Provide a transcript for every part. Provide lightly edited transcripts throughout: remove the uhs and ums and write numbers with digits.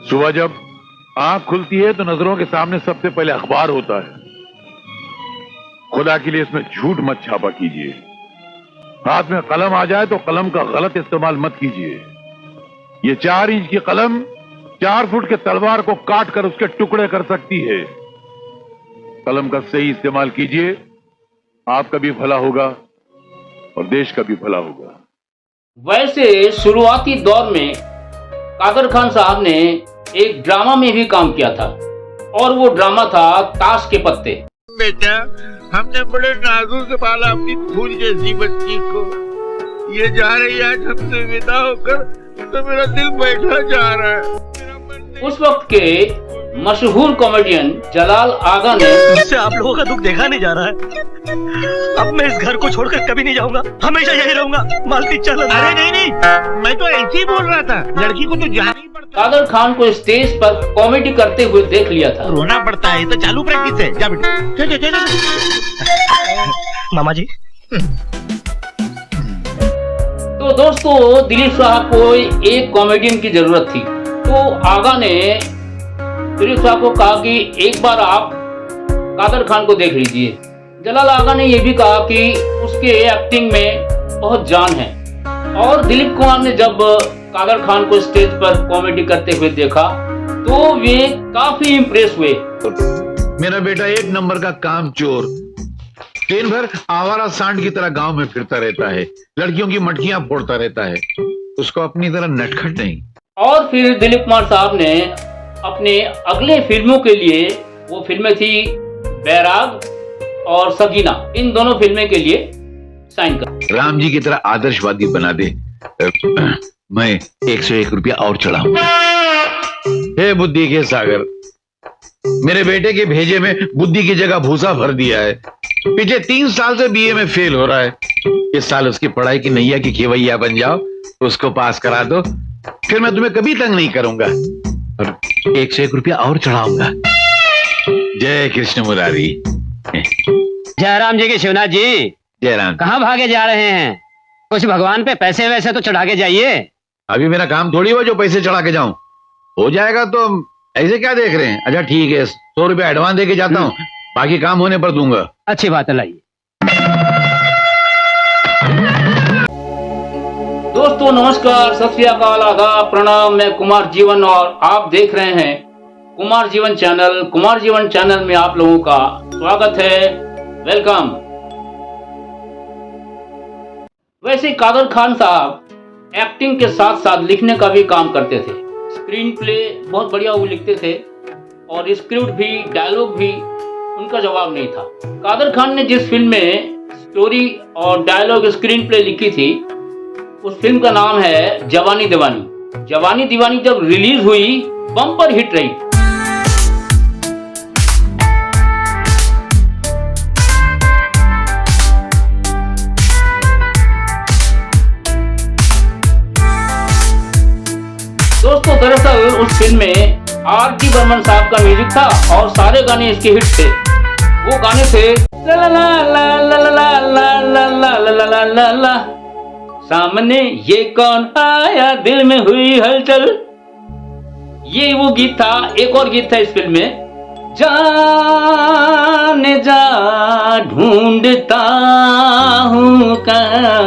सुबह जब आंख खुलती है तो नजरों के सामने सबसे पहले अखबार होता है। खुदा के लिए इसमें झूठ मत छापा कीजिए। हाथ में कलम आ जाए तो कलम का गलत इस्तेमाल मत कीजिए। ये 4 इंच की कलम 4 फुट के तलवार को काट कर उसके टुकड़े कर सकती है। कलम का सही इस्तेमाल कीजिए, आपका भी भला होगा और देश का भी भला होगा। वैसे शुरुआती दौर में कादर खान साहब ने एक ड्रामा में भी काम किया था और वो ड्रामा था ताश के पत्ते। बेटा, हमने बड़े नाजुक से पाला अपनी फूल जैसी बच्ची को। ये जा रही है आज हमसे विदा होकर तो मेरा दिल बैठा जा रहा है। उस वक्त के मशहूर कॉमेडियन जलाल आगा ने मुझसे आप लोगों का दुख देखा नहीं जा रहा है। अब मैं इस घर को छोड़कर कभी नहीं जाऊंगा, हमेशा यही रहूंगा। मालती चल। अरे नहीं, मैं तो ऐसे ही बोल रहा था, लड़की को तो जाना ही पड़ता। कादर खान को स्टेज पर कॉमेडी करते हुए देख लिया था। रोना पड़ता है, तो चालू प्रैक्टिस है। जा बेटा, चल। मामा जी। तो दोस्तों, दिलीप साहब को एक कॉमेडियन की जरूरत थी, तो आगा ने दिलीप साहब को कहा कि एक बार आप कादर खान को देख लीजिए। जलाल आगा ने यह भी कहा कि उसके एक्टिंग में बहुत जान है। और दिलीप कुमार ने जब कादर खान को स्टेज पर कॉमेडी करते हुए देखा तो वे काफी इंप्रेस हुए। मेरा बेटा एक नंबर का काम चोर, दिन भर आवारा सांड की तरह गांव में फिरता रहता है, लड़कियों की मटकियां फोड़ता रहता है, उसको अपनी तरह नटखट नहीं। और फिर दिलीप कुमार साहब ने अपने अगले फिल्मों के लिए, वो फिल्में थी बैराग और सगीना, इन दोनों फिल्में के लिए साइन कर। राम जी की तरह आदर्शवादी बना दे। मैं 101 रुपया और चढ़ाऊंगा। हे बुद्धि के सागर, मेरे बेटे के भेजे में बुद्धि की जगह भूसा भर दिया है। पिछले 3 साल से बीए में फेल हो रहा है। इस साल उसकी पढ़ाई की नैया की खेवैया बन जाओ, उसको पास करा दो, फिर मैं तुम्हें कभी तंग नहीं करूंगा और 101 रुपया और चढ़ाऊंगा। जय कृष्ण मुरारी। जयराम जी के शिवनाथ जी, जयराम। कहाँ भागे जा रहे हैं? कुछ भगवान पे पैसे वैसे तो चढ़ा के जाइए। अभी मेरा काम थोड़ी हुआ जो पैसे चढ़ा के जाऊं, हो जाएगा तो ऐसे क्या देख रहे हैं। अच्छा ठीक है, 100 रुपया एडवांस दे के जाता हूँ, बाकी काम होने पर दूंगा। अच्छी बात है, लाइए। दोस्तों नमस्कार, सत श्री अकाल, आदाब, प्रणाम। मैं कुमार जीवन और आप देख रहे हैं कुमार जीवन चैनल। कुमार जीवन चैनल में आप लोगों का स्वागत है, वेलकम। वैसे कादर खान साहब एक्टिंग के साथ साथ लिखने का भी काम करते थे। स्क्रीन प्ले बहुत बढ़िया वो लिखते थे और स्क्रिप्ट भी, डायलॉग भी उनका जवाब नहीं था। कादर खान ने जिस फिल्म में स्टोरी और डायलॉग स्क्रीन प्ले लिखी थी, उस फिल्म का नाम है जवानी दीवानी। जवानी दीवानी जब रिलीज हुई बम्पर हिट रही। दोस्तों दरअसल उस फिल्म में R.D. बर्मन साहब का म्यूजिक था और सारे गाने इसके हिट थे। वो गाने थे ला ला ला ला ला ला ला ला ला ला ला ला ला, सामने ये कौन आया, दिल में हुई हलचल। ये वो गीत था। एक और गीत था इस फिल्म में, जाने जा ढूंढता हूँ कहाँ,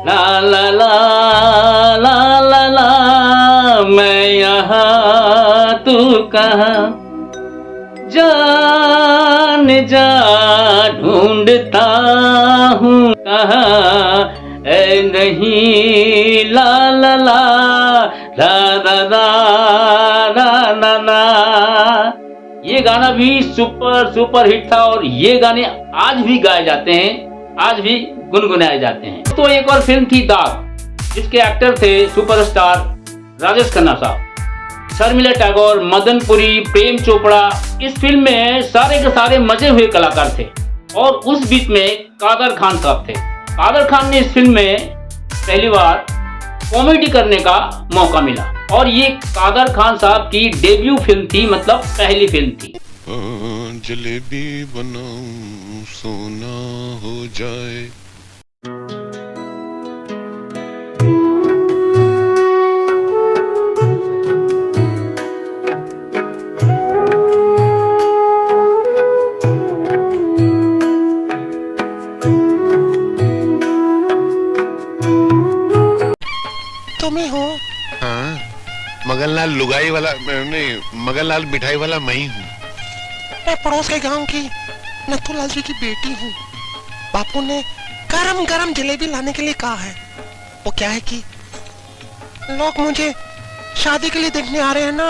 ला ला ला ला ला ला, मैं यहाँ तू कहाँ, जान जा ढूंढता हूँ कहाँ, ऐ नहीं ला ला ला ला ला ला ला ला। ये गाना भी सुपर हिट था और ये गाने आज भी गाए जाते हैं, आज भी गुनगुनाए जाते हैं। तो एक और फिल्म थी दाग, जिसके एक्टर थे सुपरस्टार राजेश खन्ना साहब, शर्मिला टैगोर, मदन पुरी, प्रेम चोपड़ा। इस फिल्म में सारे के सारे मजे हुए कलाकार थे और उस बीच में कादर खान साहब थे। कादर खान ने इस फिल्म में पहली बार कॉमेडी करने का मौका मिला और ये कादर खान साहब की डेब्यू फिल्म थी, मतलब पहली फिल्म थी। जलेबी बनाऊं सोना हो जाए। हाँ, मगनलाल लुगाई वाला नहीं, मगनलाल मिठाई वाला मैं ही हूँ। मैं पड़ोस के गांव की नथुलाल जी की बेटी हूँ। बापू ने गरम गरम जलेबी लाने के लिए कहा है। वो क्या है कि लोग मुझे शादी के लिए देखने आ रहे हैं ना।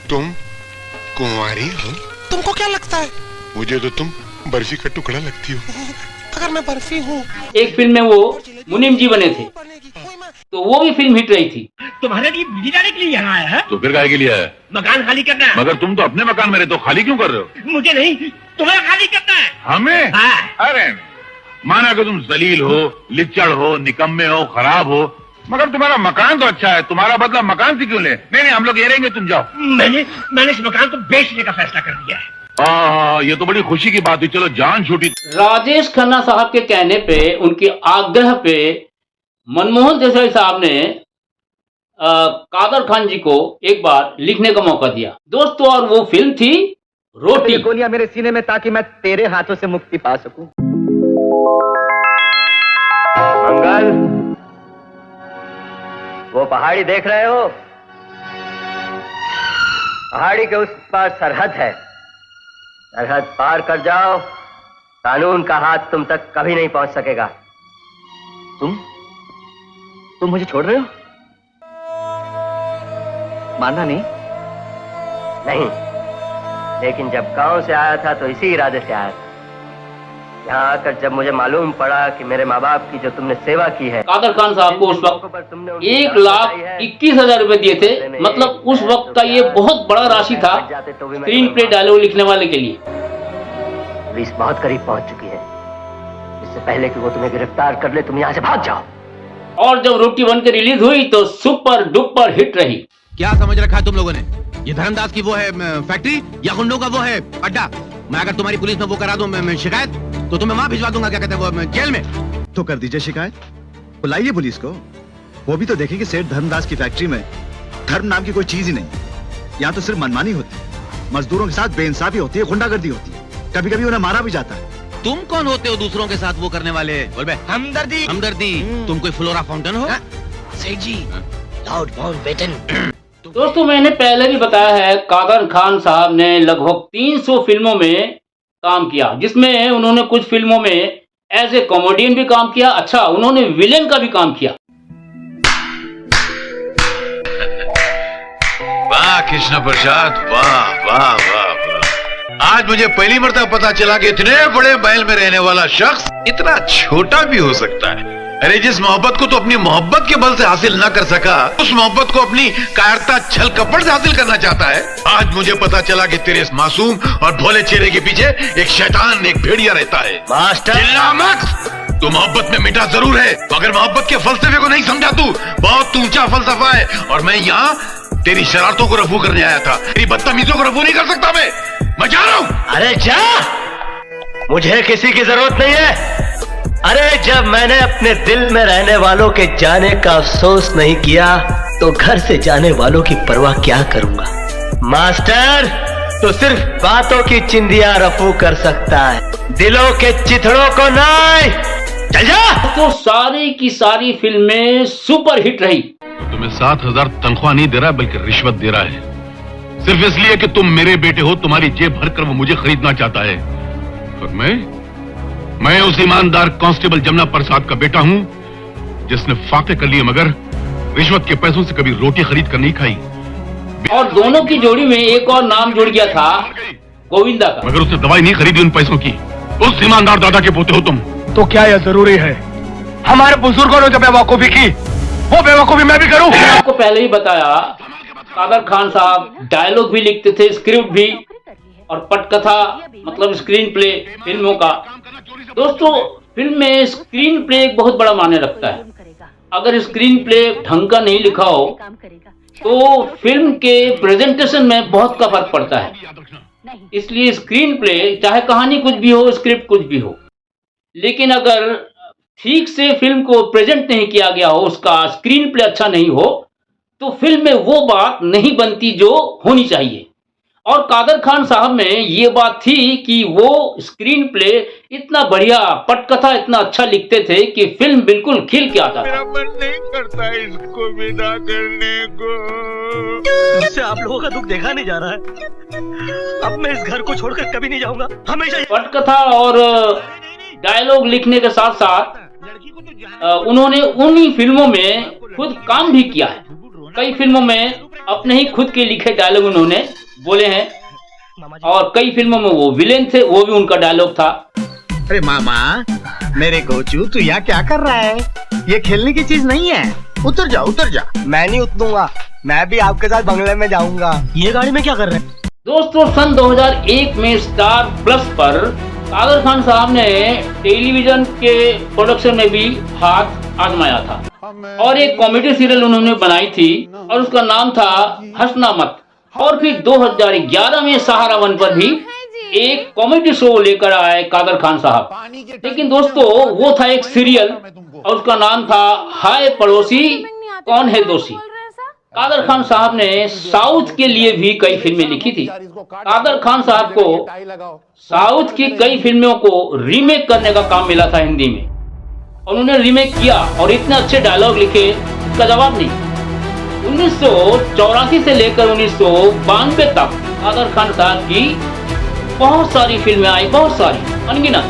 तुम कुंवारी हो? तुमको क्या लगता है? मुझे तो तुम बर्फी का टुकड़ा लगती हो। अगर मैं बर्फी हूँ। एक फिल्म में वो मुनीम जी बने थे, तो वो भी फिल्म हिट रही थी। तुम्हारे लिए बीड़ी लाने के लिए यहाँ आया है? तो फिर काहे के लिए है? मकान खाली करना है। मगर तुम तो अपने मकान में रहते हो, खाली क्यों कर रहे हो? मुझे नहीं, तुम्हें खाली करना है। हमें? हाँ। अरे माना कि तुम जलील हो, लिच्चड़ हो, निकम्मे हो, खराब हो, मगर तुम्हारा मकान तो अच्छा है। तुम्हारा बदला मकान से क्यों ले? नहीं हम लोग ये रहेंगे, तुम जाओ। मैंने इस मकान को बेचने का फैसला कर दिया है। ये तो बड़ी खुशी की बात हुई। चलो जान छूटी। राजेश खन्ना साहब के कहने पे, उनके आग्रह पे मनमोहन देसाई साहब ने कादर खान जी को एक बार लिखने का मौका दिया दोस्तों, और वो फिल्म थी रोटी। गोलियां मेरे सीने में ताकि मैं तेरे हाथों से मुक्ति पा सकूं। मंगल, वो पहाड़ी देख रहे हो? पहाड़ी के उस पार सरहद है। सरहद पार कर जाओ, कानून का हाथ तुम तक कभी नहीं पहुंच सकेगा। तुम मुझे छोड़ रहे हो? मानना नहीं? नहीं, लेकिन जब गांव से आया था तो इसी इरादे से आया था। यहाँ आकर जब मुझे मालूम पड़ा कि मेरे माँ बाप की जो तुमने सेवा की है। कादर खान साहब को उस वक्त 1,21,000 रुपए दिए थे। मतलब उस वक्त का ये बहुत बड़ा राशि था स्क्रीन प्ले डायलॉग लिखने वाले के लिए। पुलिस बहुत करीब पहुंच चुकी है। इससे पहले कि वो तुम्हें गिरफ्तार कर ले, तुम यहाँ से भाग जाओ। और जब रोटी बनकर रिलीज हुई तो सुपर डुपर हिट रही। क्या समझ रखा है तुम लोगों ने? ये धर्मदास की वो है फैक्ट्री या गुंडों का वो है अड्डा? मैं अगर तुम्हारी पुलिस में वो करा दूं शिकायत, तो तुम्हें वहां भिजवा दूंगा, क्या कहते हैं वो, जेल में। तो कर दीजिए शिकायत, बुलाइए पुलिस को। वो भी तो देखें कि सेठ धर्मदास की फैक्ट्री में धर्म नाम की कोई चीज ही नहीं। यहाँ तो सिर्फ मनमानी होती है, मजदूरों के साथ बेइंसाफी होती है, गुंडागर्दी होती है, कभी कभी उन्हें मारा भी जाता है। तुम कौन होते हो दूसरों के साथ वो करने वाले? बोल बे। हमदर्दी। हमदर्दी? तुम कोई फ्लोरा फाउंटेन हो? सेठ जी, लाउड माउंटबेटन। दोस्तों, मैंने पहले भी बताया है, कादर खान साहब ने लगभग 300 फिल्मों में काम किया, जिसमें उन्होंने कुछ फिल्मों में एज ए कॉमेडियन भी काम किया। अच्छा, उन्होंने विलेन का भी काम किया। वाह कृष्ण प्रसाद, वाह वाह वाह वाह। आज मुझे पहली मर्तबा पता चला कि इतने बड़े महल में रहने वाला शख्स इतना छोटा भी हो सकता है। अरे जिस मोहब्बत को तो अपनी मोहब्बत के बल से हासिल ना कर सका, उस मोहब्बत को अपनी कायरता छल कपट से हासिल करना चाहता है। आज मुझे पता चला कि तेरे इस मासूम और भोले चेहरे के पीछे एक शैतान, एक भेड़िया रहता है। मास्टर, चिल्ला मत। तू मोहब्बत में मिटा जरूर है, मगर मोहब्बत के फलसफे को नहीं समझा। तू बहुत ऊंचा फलसफा है, और मैं यहाँ तेरी शरारतों को रफू करने आया था। तेरी बदतमीजों को रफू नहीं कर सकता मैं जा रहा हूँ। अरे जा, मुझे किसी की जरूरत नहीं है। अरे जब मैंने अपने दिल में रहने वालों के जाने का अफसोस नहीं किया, तो घर से जाने वालों की परवाह क्या करूंगा। मास्टर, तो सिर्फ बातों की चिंदियां रफू कर सकता है, दिलों के चिथड़ों को नहीं। चल जा। तो सारी की सारी फिल्में सुपर हिट रही। तो तुम्हें 7,000 तनख्वाह नहीं दे रहा, बल्कि रिश्वत दे रहा है, सिर्फ इसलिए कि तुम मेरे बेटे हो। तुम्हारी जेब भरकर वो मुझे खरीदना चाहता है। और मैं उस ईमानदार कांस्टेबल जमुना प्रसाद का बेटा हूं, जिसने फाके कर लिए, मगर रिश्वत के पैसों से कभी रोटी खरीद कर नहीं खाई। और दोनों की जोड़ी में एक और नाम जुड़ गया था, गोविंदा का। मगर उसने दवाई नहीं खरीदी उन पैसों की। उस ईमानदार दादा के पोते हो तुम। तो क्या यह जरूरी है? हमारे बुजुर्गों ने जो बेवकूफी की, वो बेवकूफी मैं भी करूं? आपको पहले ही बताया, कादर खान साहब डायलॉग भी लिखते थे, स्क्रिप्ट भी, और पटकथा मतलब स्क्रीन प्ले फिल्मों का। दोस्तों, फिल्म में स्क्रीन प्ले एक बहुत बड़ा मायने रखता है। अगर स्क्रीन प्ले ढंग का नहीं लिखा हो तो फिल्म के प्रेजेंटेशन में बहुत का फर्क पड़ता है। इसलिए स्क्रीन प्ले, चाहे कहानी कुछ भी हो, स्क्रिप्ट कुछ भी हो, लेकिन अगर ठीक से फिल्म को प्रेजेंट नहीं किया गया हो, उसका स्क्रीन प्ले अच्छा नहीं हो, तो फिल्म में वो बात नहीं बनती जो होनी चाहिए। और कादर खान साहब में ये बात थी कि वो स्क्रीन प्ले इतना बढ़िया, पटकथा इतना अच्छा लिखते थे कि फिल्म बिल्कुल खिल के आता मेरा था। मन नहीं करता इसको विदा करने को। मुझसे आप लोगों का दुख देखा नहीं जा रहा है। अब मैं इस घर को छोड़कर कभी नहीं जाऊंगा, हमेशा। पटकथा और डायलॉग लिखने के साथ साथ उन्होंने उन्हीं फिल्मों में खुद काम भी किया है। कई फिल्मों में अपने ही खुद के लिखे डायलॉग उन्होंने बोले हैं और कई फिल्मों में वो विलेन थे, वो भी उनका डायलॉग था। अरे मामा, मेरे गोचू, तू यहाँ क्या कर रहा है? ये खेलने की चीज नहीं है। उतर जा, उतर जा। मैं नहीं उतरूंगा, मैं भी आपके साथ बंगले में जाऊंगा। ये गाड़ी में क्या कर रहे हैं? दोस्तों, सन 2001 में स्टार प्लस पर कादर खान साहब ने टेलीविजन के प्रोडक्शन में भी हाथ आजमाया था और एक कॉमेडी सीरियल उन्होंने बनाई थी और उसका नाम था हंसना मत। और फिर 2011 में सहारा वन पर भी एक कॉमेडी शो लेकर आए कादर खान साहब। लेकिन दोस्तों, वो था एक सीरियल और उसका नाम था हाय पड़ोसी कौन है दोषी। कादर खान साहब ने साउथ के लिए भी कई फिल्में लिखी थी। कादर खान साहब को साउथ की कई फिल्मों को रीमेक करने का काम मिला था हिंदी में और उन्होंने रीमेक किया और इतने अच्छे डायलॉग लिखे, इसका जवाब नहीं। 1984 से लेकर 1992 तक कादर खान साहब की बहुत सारी फिल्में आई, बहुत सारी, अनगिनत।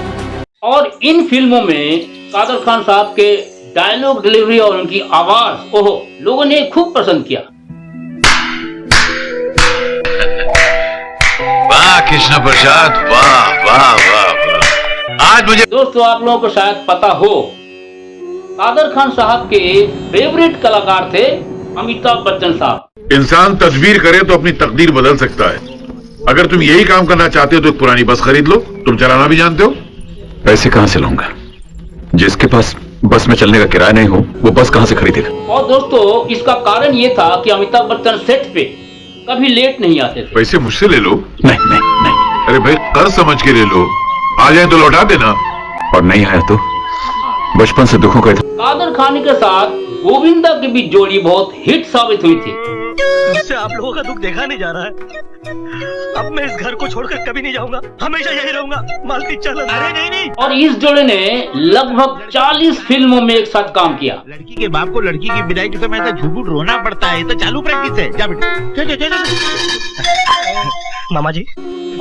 और इन फिल्मों में कादर खान साहब के डायलॉग डिलीवरी और उनकी आवाज, ओहो, लोगों ने खूब पसंद किया। वाह कृष्ण प्रसाद, वाह वाह वाह वाह। आज मुझे दोस्तों, आप लोगों को शायद पता हो, कादर खान साहब के फेवरेट कलाकार थे अमिताभ बच्चन साहब। इंसान तदबीर करे तो अपनी तकदीर बदल सकता है। अगर तुम यही काम करना चाहते हो तो एक पुरानी बस खरीद लो। तुम चलाना भी जानते हो। पैसे कहां से लाऊंगा? जिसके पास बस में चलने का किराया नहीं हो, वो बस कहां से खरीदेगा? और दोस्तों, इसका कारण ये था कि अमिताभ बच्चन सेट पे कभी लेट नहीं आते थे। पैसे मुझसे ले लो। नहीं नहीं नहीं। अरे भाई, कर्ज समझ के ले लो, आ जाए तो लौटा देना। और नहीं आया तो बचपन से दुखों का कादर खान के साथ गोविंदा की भी जोड़ी बहुत हिट साबित हुई थी। मुझसे आप लोगों का दुख देखा नहीं जा रहा है। अब मैं इस घर को छोड़कर कभी नहीं जाऊंगा, हमेशा यही रहूंगा। मालती चल। अरे नहीं नहीं। और इस जोड़े ने लगभग 40 फिल्मों में एक साथ काम किया। लड़की के बाप को लड़की की विदाई के समय झूठ झूठ रोना पड़ता है, तो चालू प्रैक्टिस है। जा बेटा, मामा जी।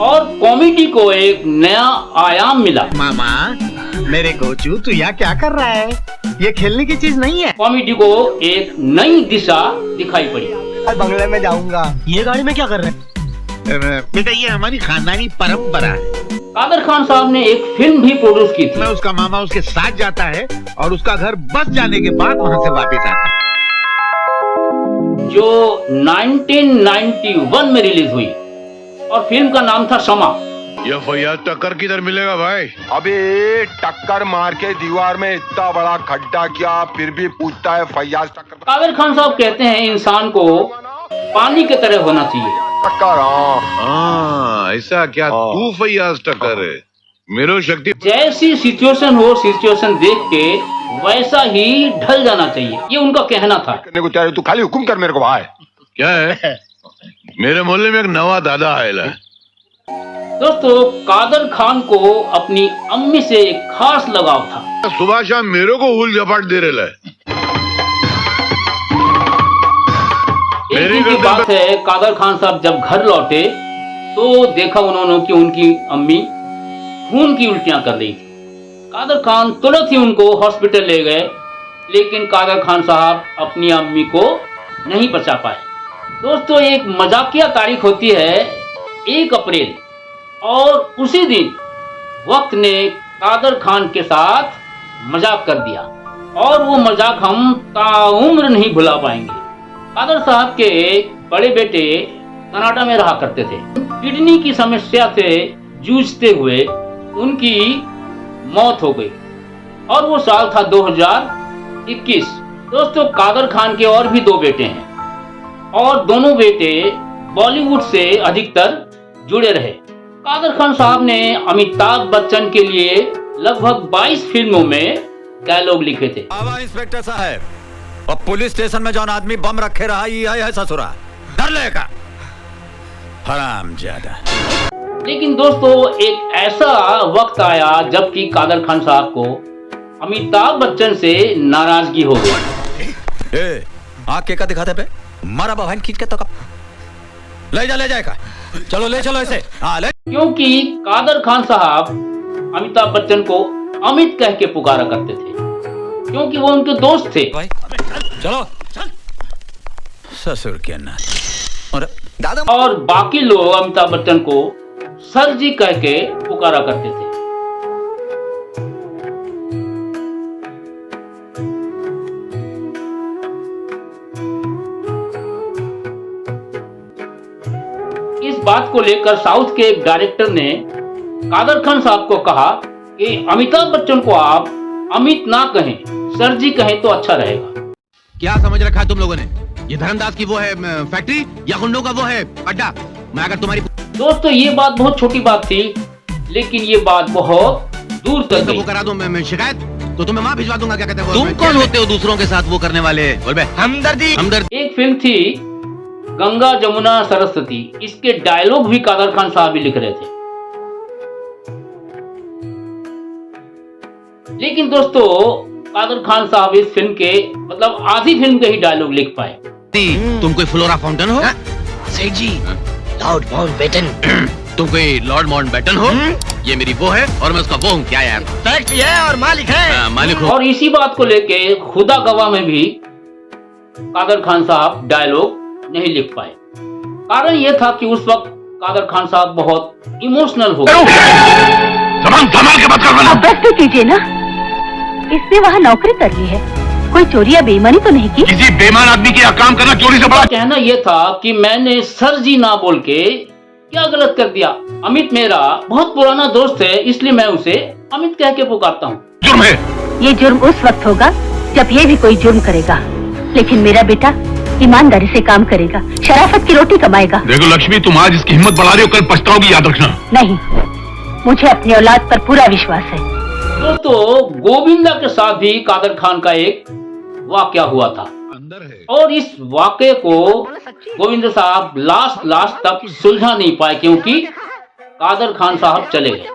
और कॉमेडी को एक नया आयाम मिला। मामा, मेरे गोचू, तू यहाँ क्या कर रहा है? ये खेलने की चीज नहीं है। कॉमेडी को एक नई दिशा दिखाई पड़ी। बंगले में जाऊंगा। ये गाड़ी में क्या कर रहे हैं? बेटा, ये हमारी खानदानी परंपरा है। कादर खान साहब ने एक फिल्म भी प्रोड्यूस की थी। मैं उसका मामा उसके साथ जाता है और उसका घर बस जाने के बाद वहाँ से वापस आता है, जो 1991 में रिलीज हुई और फिल्म का नाम था शमा। ये फैयाज टक्कर किधर मिलेगा भाई? अबे टक्कर मार के दीवार में इतना बड़ा खड्डा किया, फिर भी पूछता है फैयाज टक्कर। कादर खान साहब कहते हैं इंसान को पानी की तरह होना चाहिए। टक्कर, हाँ, ऐसा क्या? तू फैयाज टक्कर है। मेरो शक्ति जैसी सिचुएशन हो, सिचुएशन देख के वैसा ही ढल जाना चाहिए, ये उनका कहना था। तू खाली हुक्म कर मेरे को भाई। क्या है? मेरे मोहल्ले में एक नवा दादा आयला है। दोस्तों, कादर खान को अपनी अम्मी से एक खास लगाव था। सुबह शाम मेरे को हुल झपाट दे रहा है। एक दिन की बात है, कादर खान साहब जब घर लौटे तो देखा उन्होंने कि उनकी अम्मी खून की उल्टियां कर रही थी। कादर खान तुरंत ही उनको हॉस्पिटल ले गए, लेकिन कादर खान साहब अपनी अम्मी को नहीं बचा पाए। दोस्तों, एक मजाकिया तारीख होती है 1 अप्रैल और उसी दिन वक्त ने कादर खान के साथ मजाक कर दिया और वो मजाक हम ताउम्र नहीं भुला पाएंगे। कादर साहब के बड़े बेटे कनाडा में रहा करते थे। किडनी की समस्या से जूझते हुए उनकी मौत हो गई और वो साल था 2021। दोस्तों, कादर खान के और भी 2 बेटे हैं और दोनों बेटे बॉलीवुड से अधिकतर जुड़े रहे। कादर खान साहब ने अमिताभ बच्चन के लिए लगभग 22 फिल्मों में डायलॉग लिखे थे। इंस्पेक्टर साहब, अब पुलिस स्टेशन में जौन आदमी बम रखे रहा, ये है ससुरा डर लेगा। हरामजादा। लेकिन दोस्तों एक ऐसा वक्त आया जबकि कादर खान साहब को अमिताभ बच्चन से नाराजगी हो गई। आके का दिखाते पे मारा बहन खींच के तो ले जाएगा। चलो ले चलो ऐसे। हाँ ले। क्योंकि कादर खान साहब अमिताभ बच्चन को अमित कह के पुकारा करते थे, क्योंकि वो उनके दोस्त थे। चलो ससुर के नाथ और दादा और बाकी लोग अमिताभ बच्चन को सर जी कह के पुकारा करते थे। इस बात को लेकर साउथ के एक डायरेक्टर ने कादर खान साहब को कहा कि अमिताभ बच्चन को आप अमित ना कहें, सर जी कहें तो अच्छा रहेगा। क्या समझ रखा है तुम लोगों ने? ये धर्मदास की वो है फैक्ट्री या गुंडों का वो है अड्डा? मैं अगर तुम्हारी दोस्तों ये बात बहुत छोटी बात थी, लेकिन ये बात बहुत दूर तक गई। वो करा दूं मैं शिकायत तो तुम्हें वहां भिजवा दूंगा। क्या कहते हैं तुम कौन होते हो दूसरों के साथ वो करने वाले? बोल बे हमदर्दी। एक फिल्म थी गंगा जमुना सरस्वती, इसके डायलॉग भी कादर खान साहब ही लिख रहे थे। लेकिन दोस्तों कादर खान साहब इस फिल्म के मतलब आधी फिल्म के ही डायलॉग लिख पाए। तुम कोई फ्लोरा फाउंटेन हो? सेठ जी, लॉर्ड माउंटबेटन। तुम कोई लॉर्ड माउंटबेटन हो? ये मेरी वो है और मैं उसका वो हूँ। क्या यार? फैक्ट्री है और मालिक है। मालिक हो। और इसी बात को लेके खुदा गवाह में भी कादर खान साहब डायलॉग नहीं लिख पाए। कारण यह था कि उस वक्त कादर खान साहब बहुत इमोशनल हो गए। आप बस तो कीजिए ना, इसने वहाँ नौकरी कर ली है, कोई चोरी या बेईमानी तो नहीं की? किसी बेईमान आदमी के काम करना चोरी से बड़ा। कहना यह था कि मैंने सर जी ना बोल के क्या गलत कर दिया। अमित मेरा बहुत पुराना दोस्त है, इसलिए मैं उसे अमित कह के पुकारता हूँ। जुर्म है। ये जुर्म उस वक्त होगा जब ये भी कोई जुर्म करेगा, लेकिन मेरा बेटा ईमानदारी से काम करेगा, शराफत की रोटी कमाएगा। देखो लक्ष्मी, तुम आज इसकी हिम्मत बढ़ा रही हो, कल पछताओगी, याद रखना। नहीं, मुझे अपनी औलाद पर पूरा विश्वास है। दोस्तों गोविंदा के साथ भी कादर खान का एक वाकया हुआ था और इस वाकये को गोविंदा साहब लास्ट तक सुलझा नहीं पाए, क्योंकि कादर खान साहब चले गए।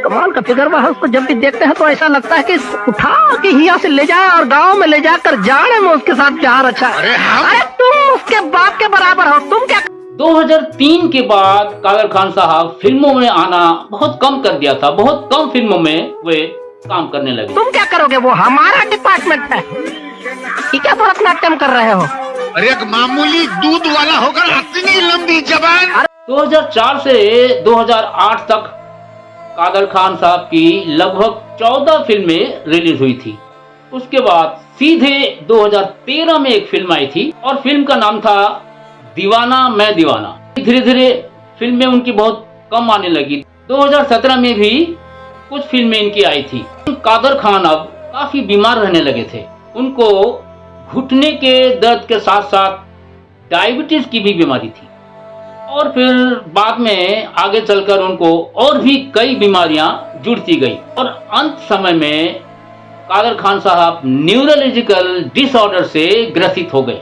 कमाल का फिगर वह उसको जब भी देखते हैं तो ऐसा लगता है कि उठा के यहाँ से ले जाए और गांव में ले जाकर जाड़े में उसके साथ प्यार। अच्छा अरे तुम उसके बाप के बराबर हो। तुम क्या 2003 के बाद कादर खान साहब फिल्मों में आना बहुत कम कर दिया था, बहुत कम फिल्मों में वे काम करने लगे। तुम क्या करोगे? वो हमारा डिपार्टमेंट है। क्या भरतनाट्यम कर रहे हो? अरे एक मामूली दूध वाला होकर इतनी लंबी जबान। 2004 से 2008 तक कादर खान साहब की लगभग 14 फिल्में रिलीज हुई थी। उसके बाद सीधे 2013 में एक फिल्म आई थी और फिल्म का नाम था दीवाना मैं दीवाना। धीरे धीरे फिल्में उनकी बहुत कम आने लगी। 2017 में भी कुछ फिल्में इनकी आई थी। कादर खान अब काफी बीमार रहने लगे थे। उनको घुटने के दर्द के साथ साथ डायबिटीज की भी बीमारी थी और फिर बाद में आगे चलकर उनको और भी कई बीमारियां जुड़ती गई और अंत समय में कादर खान साहब न्यूरोलॉजिकल डिसऑर्डर से ग्रसित हो गए।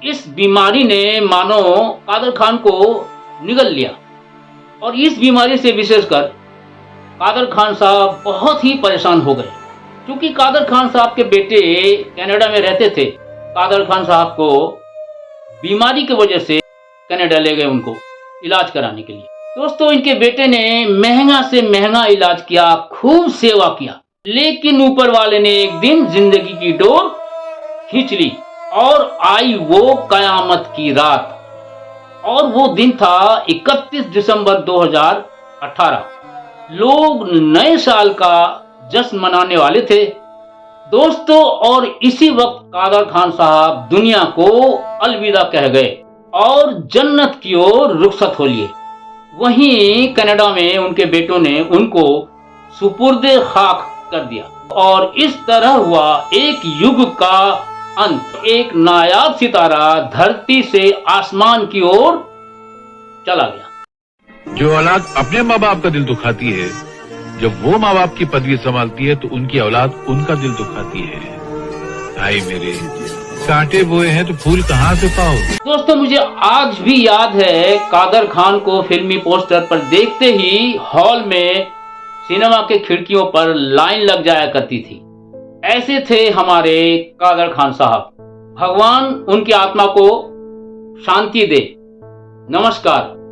इस बीमारी ने मानो कादर खान को निगल लिया और इस बीमारी से विशेषकर कादर खान साहब बहुत ही परेशान हो गए, क्योंकि कादर खान साहब के बेटे कनाडा में रहते थे। कादर खान साहब को बीमारी की वजह से कनाडा ले गए उनको इलाज कराने के लिए। दोस्तों इनके बेटे ने महंगा से महंगा इलाज किया, खूब सेवा किया, लेकिन ऊपर वाले ने एक दिन जिंदगी की डोर खींच ली और आई वो कयामत की रात। और वो दिन था 31 दिसंबर 2018। लोग नए साल का जश्न मनाने वाले थे दोस्तों, और इसी वक्त कादर खान साहब दुनिया को अलविदा कह गए और जन्नत की ओर रुखसत हो लिए। वहीं कनाडा में उनके बेटों ने उनको सुपुर्दे खाक कर दिया और इस तरह हुआ एक युग का अंत। एक नायाब सितारा धरती से आसमान की ओर चला गया। जो औलाद अपने माँ बाप का दिल दुखाती है, जब वो माँ बाप की पदवी संभालती है तो उनकी औलाद उनका दिल दुखाती है। भाई मेरे, कांटे बोए हैं तो फूल कहाँ से पाओ। दोस्तों, मुझे आज भी याद है कादर खान को फिल्मी पोस्टर पर देखते ही हॉल में सिनेमा के खिड़कियों पर लाइन लग जाया करती थी। ऐसे थे हमारे कादर खान साहब। भगवान उनकी आत्मा को शांति दे। नमस्कार।